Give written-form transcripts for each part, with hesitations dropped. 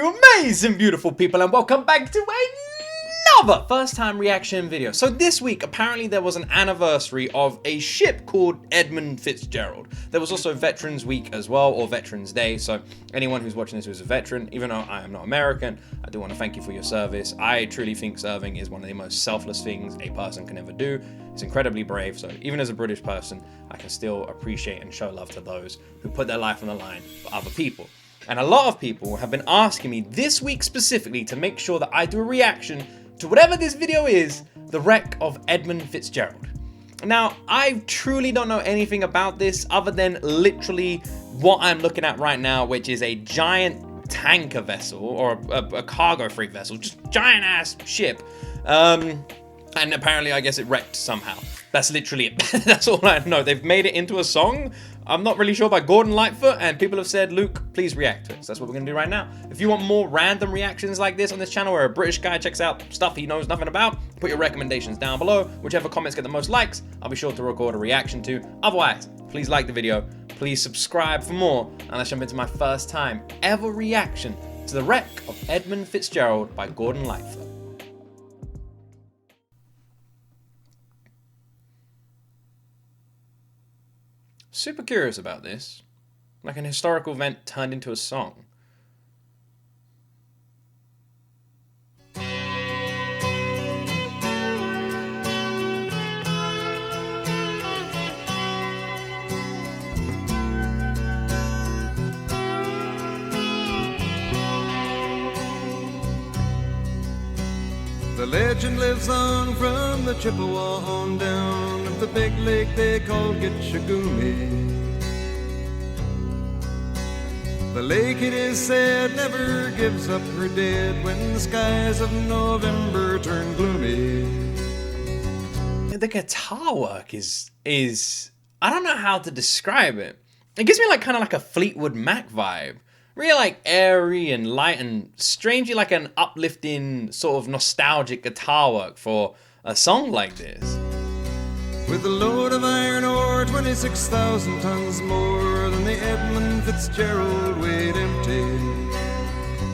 you amazing beautiful people, and welcome back to another first time reaction video. So this week apparently there was an anniversary of a ship called Edmund Fitzgerald. There was also Veterans Week as well, or Veterans Day, so anyone who's watching this who's a veteran, even though I am not American, I do want to thank you for your service. I truly think serving is one of the most selfless things a person can ever do. It's incredibly brave, so even as a British person, I can still appreciate and show love to those who put their life on the line for other people. And a lot of people have been asking me this week specifically to make sure that I do a reaction to whatever this video is, the wreck of Edmund Fitzgerald. Now, I truly don't know anything about this other than literally what I'm looking at right now, which is a giant tanker vessel or a cargo freight vessel, just giant ass ship. And apparently I guess it wrecked somehow. That's literally it. That's all I know. They've made it into a song. I'm not really sure, by Gordon Lightfoot, and people have said, Luke, please react to it. So that's what we're gonna do right now. If you want more random reactions like this on this channel where a British guy checks out stuff he knows nothing about, put your recommendations down below. Whichever comments get the most likes, I'll be sure to record a reaction to. Otherwise, please like the video, please subscribe for more, and let's jump into my first time ever reaction to the wreck of Edmund Fitzgerald by Gordon Lightfoot. Super curious about this, like an historical event turned into a song. The legend lives on from the Chippewa on down of the big lake they call Gitchagumi. The lake, it is said, never gives up her dead when the skies of November turn gloomy. The guitar work is I don't know how to describe it. It gives me like kind of like a Fleetwood Mac vibe. Really like airy and light and strangely like an uplifting sort of nostalgic guitar work for a song like this. With a load of iron ore, 26,000 tons more than the Edmund Fitzgerald weighed empty.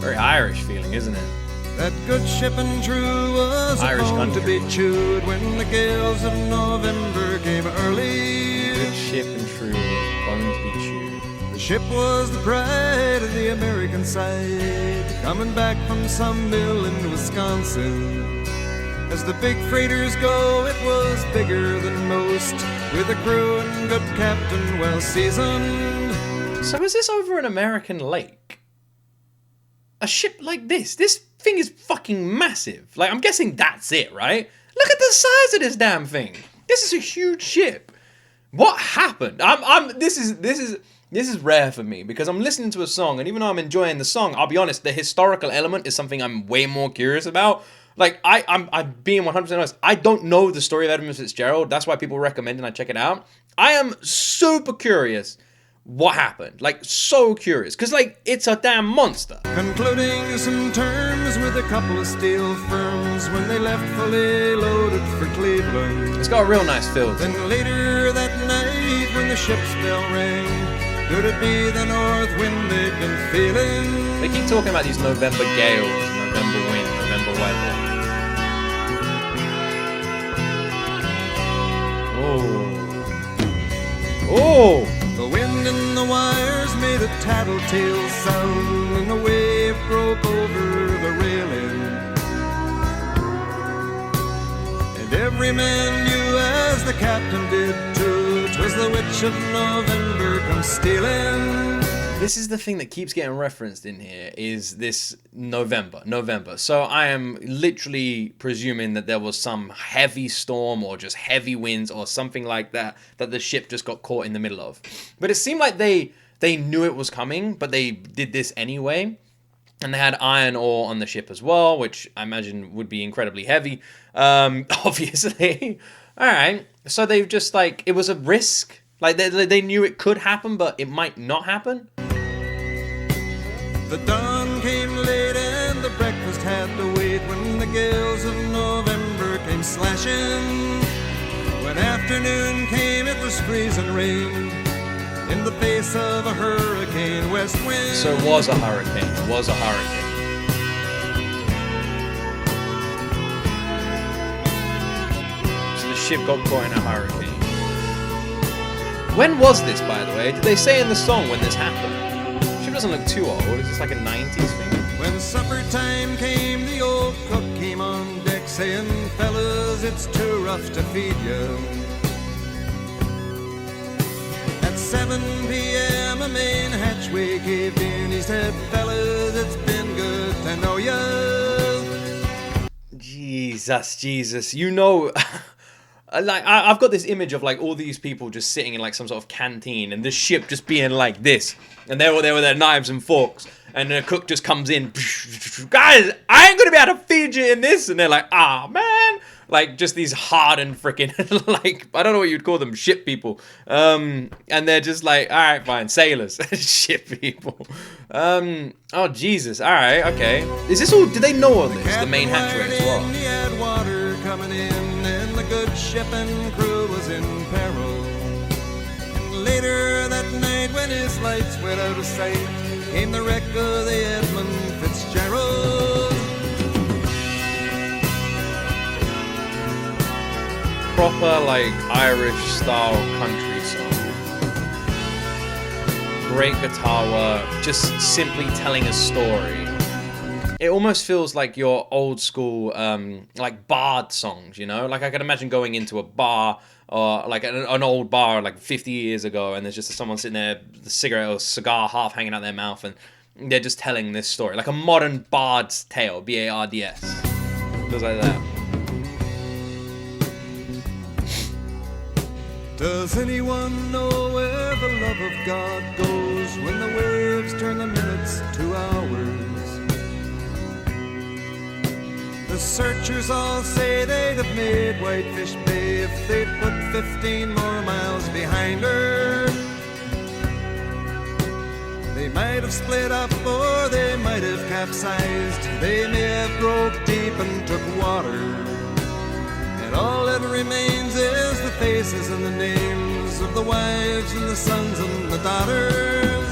Very Irish feeling, isn't it? That good ship and true was Irish bound to country. be chewed when the gales of November came early. Good ship and true, going to be chewed. The ship was the pride of the American side, coming back from some mill in Wisconsin. As the big freighters go, it was bigger than most, with a crew and good captain well seasoned. So is this over an American lake? A ship like this? This thing is fucking massive. Like, I'm guessing that's it, right? Look at the size of this damn thing. This is a huge ship. What happened? This is rare for me because I'm listening to a song, and even though I'm enjoying the song, I'll be honest, the historical element is something I'm way more curious about. Like, I'm being 100% honest. I don't know the story of Edmund Fitzgerald. That's why people recommend and I check it out. I am super curious what happened. Like, so curious. Because, like, it's a damn monster. Concluding some terms with a couple of steel firms when they left fully loaded for Cleveland. It's got a real nice feel. Then later that night when the ship's bell rang, could it be the north wind they've been feeling? They keep talking about these November gales, November wind, November weather. Oh. The wind in the wires made a tattletale sound, and the wave broke over the railing. And every man knew, as the captain did too, 'twas the witch of November come stealing. This is the thing that keeps getting referenced in here, is this November. So I am literally presuming that there was some heavy storm or just heavy winds or something like that the ship just got caught in the middle of. But it seemed like they knew it was coming, but they did this anyway. And they had iron ore on the ship as well, which I imagine would be incredibly heavy, obviously. All right, so they've just like, it was a risk. Like they knew it could happen, but it might not happen. The dawn came late and the breakfast had to wait when the gales of November came slashing. When afternoon came, it was freezing rain in the face of a hurricane west wind. So it was a hurricane. ship got caught in a hurricane. When was this, by the way? Did they say in the song when this happened? The ship doesn't look too old. Is this like a 90s thing? When supper time came, the old cook came on deck saying, fellas, it's too rough to feed you. At 7 p.m. a main hatchway caved in. He said, fellas, it's been good to know you. Jesus, you know, like I've got this image of like all these people just sitting in like some sort of canteen and this ship just being like this, and they're with their knives and forks, and the cook just comes in, guys, I ain't gonna be able to feed you in this, and they're like, ah, man, like just these hardened freaking like, I don't know what you'd call them, ship people, and they're just like, all right, fine, sailors, ship people, oh Jesus, all right, okay, is this all? Did they know all this? The main hatchway as well. He had water coming in, and the good ship and crew was in peril. And later that night, when his lights went out of sight, came the wreck of the Edmund Fitzgerald. Proper like Irish style country song. Great guitar work, just simply telling a story. It almost feels like your old school like bard songs, you know? Like I can imagine going into a bar or like an old bar like 50 years ago, and there's just someone sitting there, the cigarette or cigar half hanging out their mouth, and they're just telling this story. Like a modern bard's tale, B-A-R-D-S. Feels like that. Does anyone know where the love of God goes when the waves turn the minutes to hours? The searchers all say they'd have made Whitefish Bay if they'd put 15 more miles behind her. They might have split up or they might have capsized. They may have broke deep and took water. And all that remains is the faces and the names of the wives and the sons and the daughters.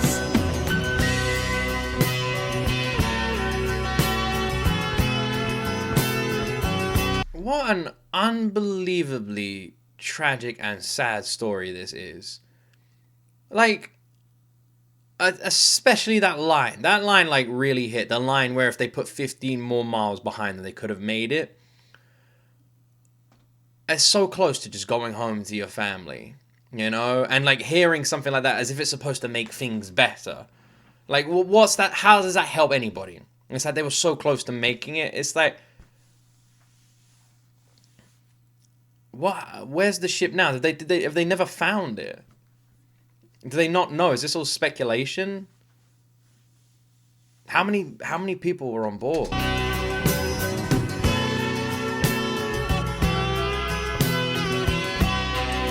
What an unbelievably tragic and sad story this is. Like, especially that line. That line, like, really hit. The line where if they put 15 more miles behind them, they could have made it. It's so close to just going home to your family, you know? And, like, hearing something like that as if it's supposed to make things better. Like, what's that? How does that help anybody? It's like they were so close to making it. It's like... What? Where's the ship now? Have they never found it? Do they not know? Is this all speculation? How many people were on board?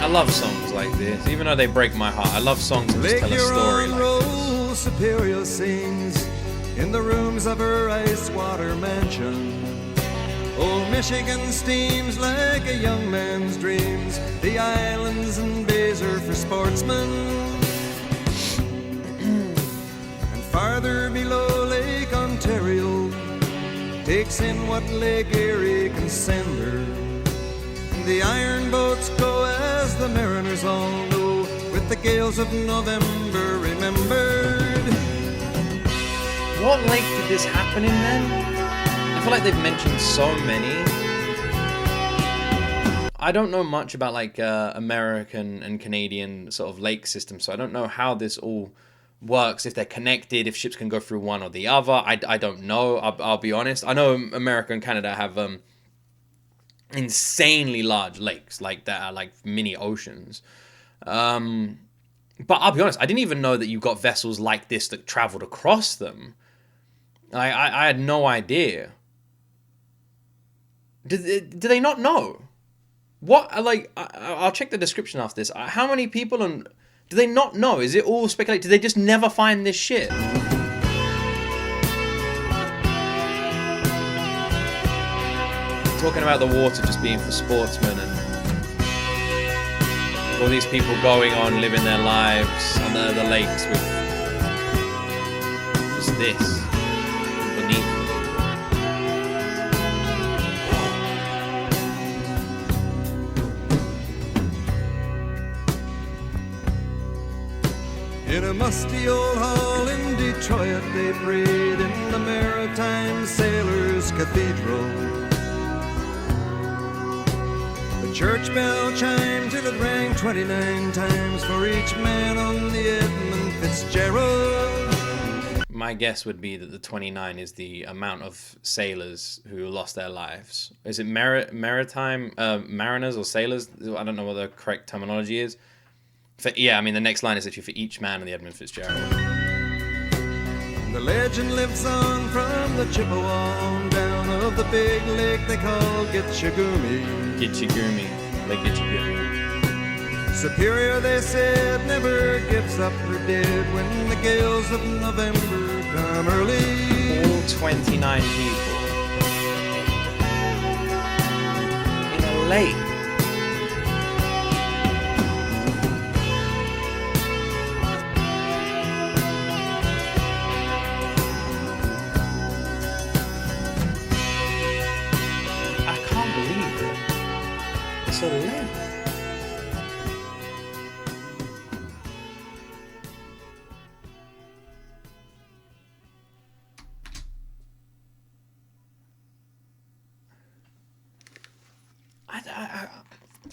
I love songs like this, even though they break my heart. I love songs that just tell a story like this. Superior sings in the rooms of her ice water mansion. Old Michigan steams like a young man's dreams. The islands and bays are for sportsmen. And farther below, Lake Ontario takes in what Lake Erie can send her. The iron boats go, as the mariners all know, with the gales of November remembered. What lake did this happen in then? I feel like they've mentioned so many. I don't know much about like American and Canadian sort of lake systems, so I don't know how this all works, if they're connected, if ships can go through one or the other. I don't know, I'll be honest. I know America and Canada have insanely large lakes like that are like mini oceans. But I'll be honest, I didn't even know that you got vessels like this that traveled across them. I had no idea. Do they not know? What, like, I'll check the description after this. How many people, and do they not know? Is it all speculation? Do they just never find this shit? Talking about the water just being for sportsmen and all these people going on, living their lives on the lakes with just this beneath. In a musty old hall in Detroit, they prayed in the Maritime Sailors' Cathedral. The church bell chimed till it rang 29 times for each man on the Edmund Fitzgerald. My guess would be that the 29 is the amount of sailors who lost their lives. Is it maritime mariners or sailors? I don't know what the correct terminology is. Yeah, I mean, the next line is actually for each man in the Edmund Fitzgerald. The legend lives on from the Chippewa on down of the big lake they call Gitchagumi. Gitchagumi, Lake Gitchagumi. Superior, they said, never gives up her dead when the gales of November come early. All 29 people in a lake. I can't believe it. It's a lake.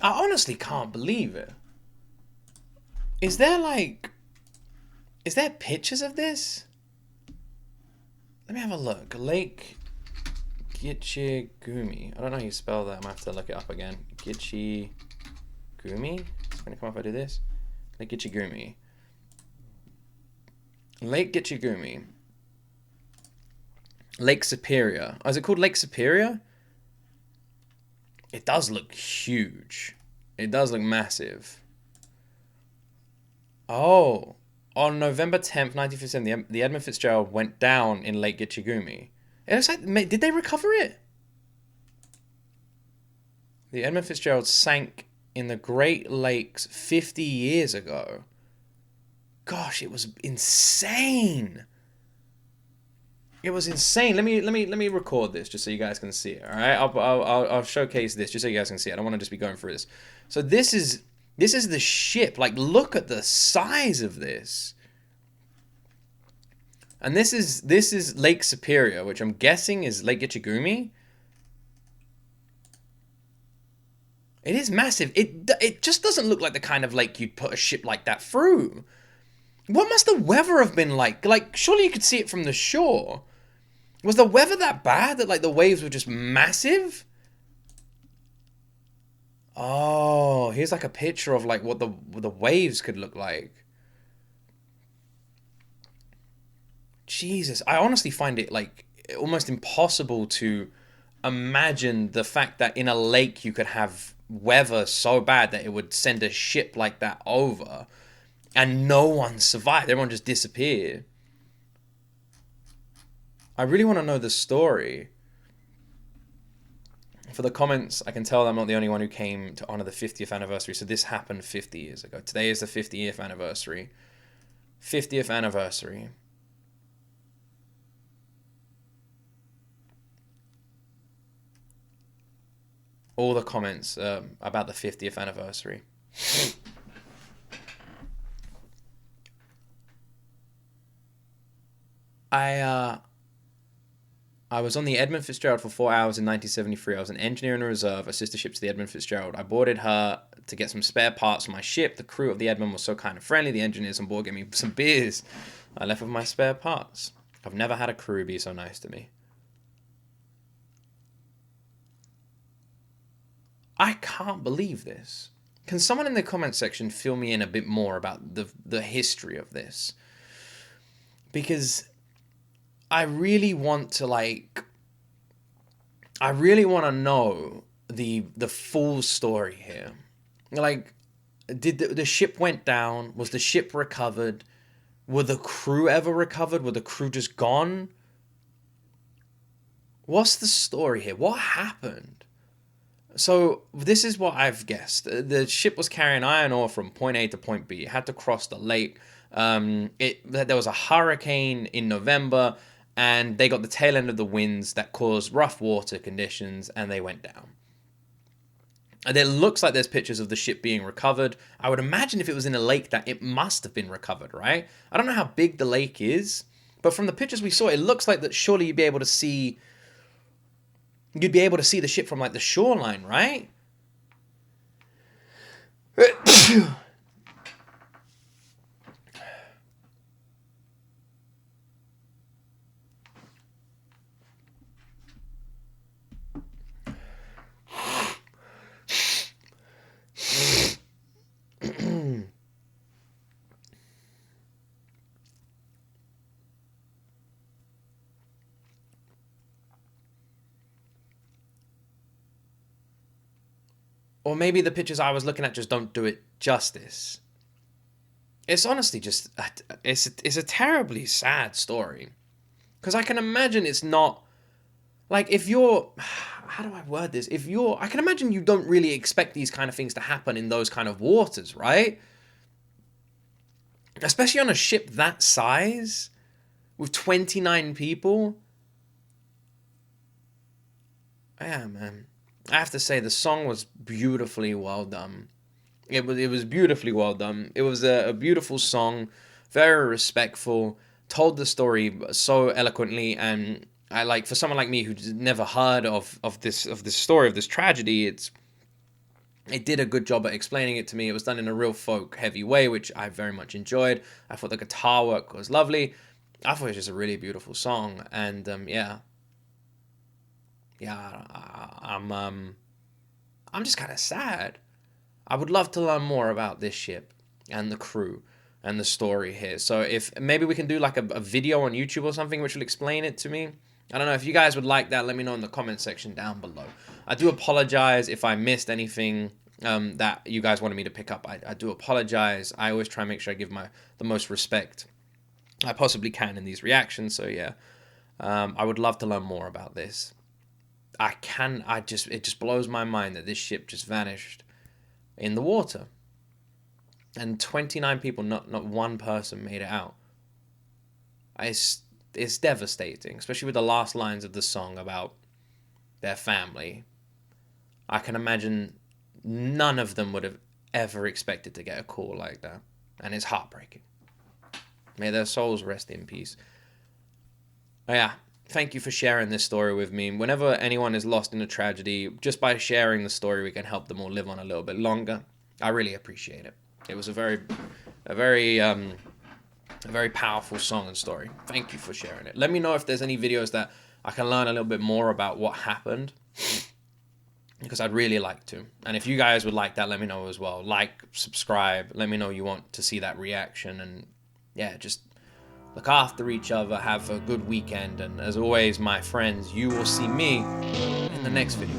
I honestly can't believe it. Is there pictures of this? Let me have a look. Lake Gitchagumi. I don't know how you spell that. I might have to look it up again. Gitchagumi? It's going to come up if I do this. Lake Gitchagumi. Lake Gitchagumi. Lake Superior. Oh, is it called Lake Superior? It does look huge. It does look massive. Oh, on November 10th, 1957, the Edmund Fitzgerald went down in Lake Gitchagumi. It looks like, did they recover it? The Edmund Fitzgerald sank in the Great Lakes 50 years ago. Gosh, it was insane. It was insane. Let me record this just so you guys can see it. All right, I'll showcase this just so you guys can see it. I don't want to just be going through this. So this is the ship. Like, look at the size of this. And this is Lake Superior, which I'm guessing is Lake Gitchagumi. It is massive. It just doesn't look like the kind of lake you'd put a ship like that through. What must the weather have been like? Like, surely you could see it from the shore. Was the weather that bad that, like, the waves were just massive? Oh, here's, like, a picture of, like, what the waves could look like. Jesus, I honestly find it, like, almost impossible to imagine the fact that in a lake you could have weather so bad that it would send a ship like that over and no one survived. Everyone just disappeared. I really want to know the story. For the comments, I can tell I'm not the only one who came to honor the 50th anniversary. So this happened 50 years ago. Today is the 50th anniversary. 50th anniversary. All the comments about the 50th anniversary. I was on the Edmund Fitzgerald for 4 hours in 1973. I was an engineer in a reserve, a sister ship to the Edmund Fitzgerald. I boarded her to get some spare parts for my ship. The crew of the Edmund was so kind and friendly. The engineers on board gave me some beers. I left with my spare parts. I've never had a crew be so nice to me. I can't believe this. Can someone in the comment section fill me in a bit more about the history of this? Because I really want to know the full story here. Like, did the ship went down? Was the ship recovered? Were the crew ever recovered? Were the crew just gone? What's the story here? What happened? So this is what I've guessed. The ship was carrying iron ore from point A to point B. It had to cross the lake. There was a hurricane in November, and they got the tail end of the winds that caused rough water conditions, and they went down. And it looks like there's pictures of the ship being recovered. I would imagine if it was in a lake that it must have been recovered, right? I don't know how big the lake is, but from the pictures we saw, it looks like that surely you'd be able to see the ship from like the shoreline, right? Or maybe the pictures I was looking at just don't do it justice. It's honestly just, it's a terribly sad story. Because I can imagine it's not, like if you're, how do I word this? I can imagine you don't really expect these kind of things to happen in those kind of waters, right? Especially on a ship that size, with 29 people. Yeah, man. I have to say the song was beautifully well done. It was beautifully well done. It was a beautiful song, very respectful, told the story so eloquently, and I like, for someone like me who's never heard of this story, of this tragedy, it did a good job at explaining it to me. It was done in a real folk heavy way, which I very much enjoyed. I thought the guitar work was lovely. I thought it was just a really beautiful song, and I'm just kind of sad. I would love to learn more about this ship and the crew and the story here. So if maybe we can do like a video on YouTube or something which will explain it to me. I don't know if you guys would like that. Let me know in the comment section down below. I do apologize if I missed anything that you guys wanted me to pick up. I do apologize. I always try and make sure I give the most respect I possibly can in these reactions. So yeah, I would love to learn more about this. It just blows my mind that this ship just vanished in the water. And 29 people, not one person made it out. It's devastating, especially with the last lines of the song about their family. I can imagine none of them would have ever expected to get a call like that. And it's heartbreaking. May their souls rest in peace. But yeah. Thank you for sharing this story with me. Whenever anyone is lost in a tragedy, just by sharing the story, we can help them all live on a little bit longer. I really appreciate it. It was a very powerful song and story. Thank you for sharing it. Let me know if there's any videos that I can learn a little bit more about what happened, because I'd really like to. And if you guys would like that, let me know as well. Like, subscribe. Let me know you want to see that reaction. And yeah, just look after each other, have a good weekend, and as always, my friends, you will see me in the next video.